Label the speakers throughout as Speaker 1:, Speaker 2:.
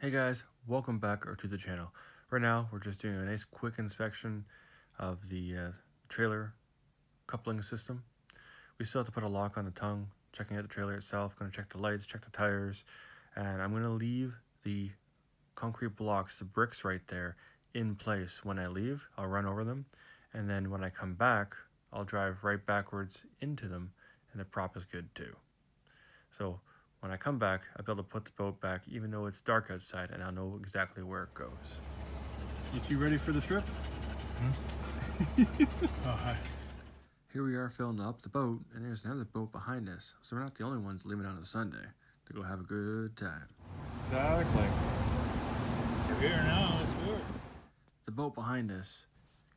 Speaker 1: Hey guys, welcome back to the channel. Right now, we're just doing a nice quick inspection of the trailer coupling system. We still have to put a lock on the tongue, checking out the trailer itself, going to check the lights, check the tires, and I'm going to leave the concrete blocks, the bricks right there, in place when I leave. I'll run over them, and then when I come back, I'll drive right backwards into them, and the prop is good too. So when I come back, I'll be able to put the boat back even though it's dark outside, and I'll know exactly where it goes.
Speaker 2: You two ready for the trip? Oh, hi.
Speaker 1: Here we are filling up the boat, and there's another boat behind us, so we're not the only ones leaving on a Sunday to go have a good time.
Speaker 2: Exactly. We're here now, let's do it.
Speaker 1: The boat behind us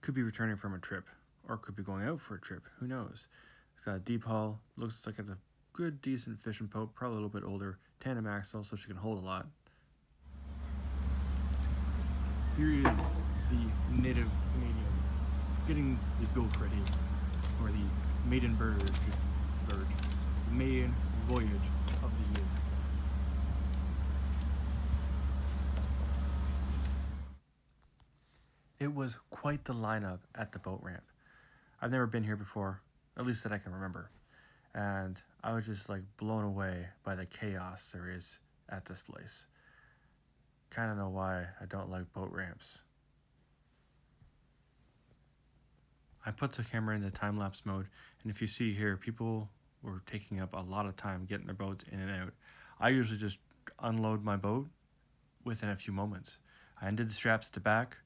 Speaker 1: could be returning from a trip, or could be going out for a trip, who knows. It's got a deep hull, looks like it's a good, decent fishing boat, probably a little bit older, tandem axle, so she can hold a lot.
Speaker 2: Here is the native Canadian getting the boat ready for the maiden the maiden voyage of the year.
Speaker 1: It was quite the lineup at the boat ramp. I've never been here before, at least that I can remember. And I was just like blown away by the chaos there is at this place. Kind of know why I don't like boat ramps. I put the camera in the time-lapse mode, and if you see here, people were taking up a lot of time getting their boats in and out. I usually just unload my boat within a few moments. I undid the straps at the back,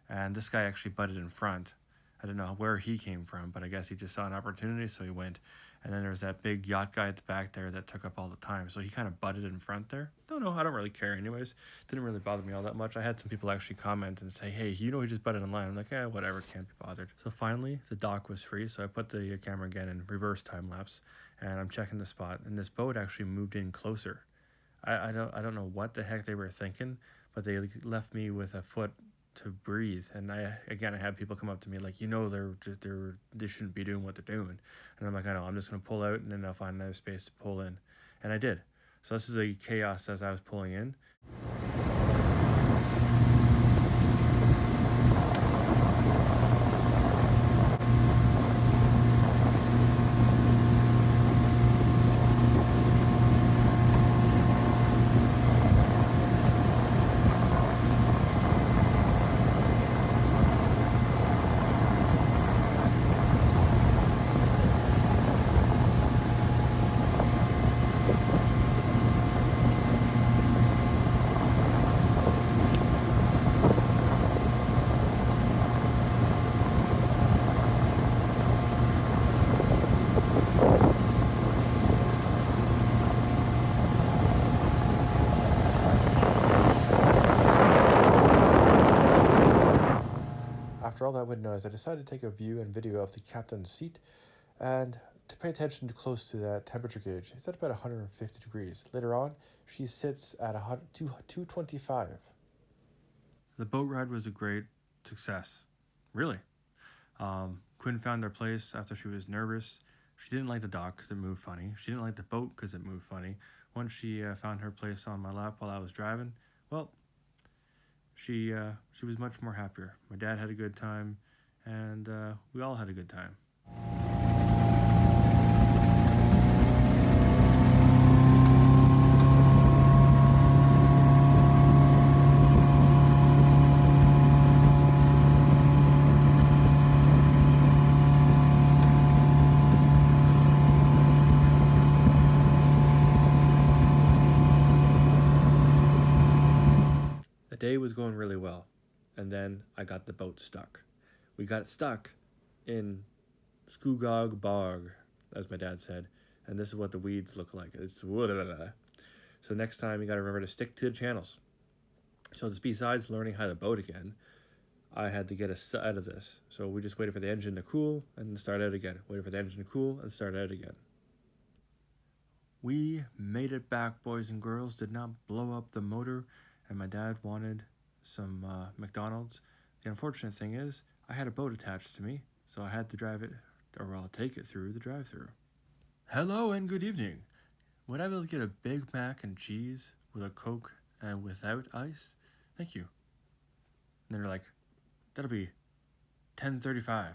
Speaker 1: and this guy actually butted in front. I don't know where he came from, but I guess he just saw an opportunity, so he went. And then there was that big yacht guy at the back there that took up all the time, so he kind of butted in front there. No, I don't really care anyways. Didn't really bother me all that much. I had some people actually comment and say, hey, he just butted in line. I'm like, whatever, can't be bothered. So finally, the dock was free, so I put the camera again in reverse time-lapse, and I'm checking the spot, and this boat actually moved in closer. I don't know what the heck they were thinking, but they left me with a foot to breathe. And I had people come up to me like, they shouldn't be doing what they're doing. And I'm like, I know, I'm just gonna pull out and then I'll find another space to pull in. And I did. So this is a chaos as I was pulling in. After all that wind noise, I decided to take a view and video of the captain's seat and to pay attention close to that temperature gauge. It's at about 150 degrees. Later on, she sits at 225. The boat ride was a great success. Really. Quinn found their place after she was nervous. She didn't like the dock because it moved funny. She didn't like the boat because it moved funny. Once she found her place on my lap while I was driving, well, she was much more happier. My dad had a good time, and we all had a good time. The day was going really well, and then I got the boat stuck. We got stuck in Scugog Bog, as my dad said, and this is what the weeds look like. It's so next time you gotta remember to stick to the channels. So this, besides learning how to boat again, I had to get us out of this. So we just waited for the engine to cool and start out again. Waited for the engine to cool and start out again. We made it back, boys and girls. Did not blow up the motor, and my dad wanted some McDonald's. The unfortunate thing is, I had a boat attached to me, so I had to drive it, or I'll take it through the drive-thru. Hello and good evening. Would I be able to get a Big Mac and cheese with a Coke and without ice? Thank you. And they're like, that'll be 10:35.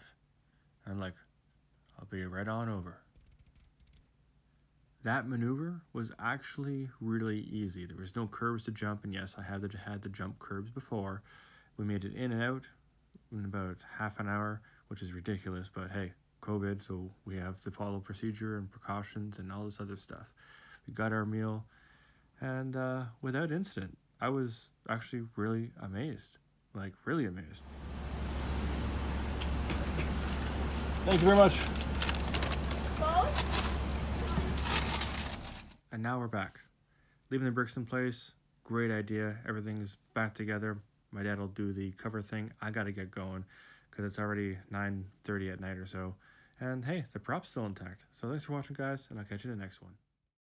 Speaker 1: I'm like, I'll be right on over. That maneuver was actually really easy. There was no curbs to jump, and yes, I had to jump curbs before. We made it in and out in about half an hour, which is ridiculous, but hey, COVID, so we have to follow procedure and precautions and all this other stuff. We got our meal, and without incident. I was actually really amazed. Like, really amazed. Thank you very much. And now we're back. Leaving the bricks in place, great idea. Everything's back together. My dad will do the cover thing. I gotta get going because it's already 9:30 at night or so. And hey, the prop's still intact. So thanks for watching, guys, and I'll catch you in the next one.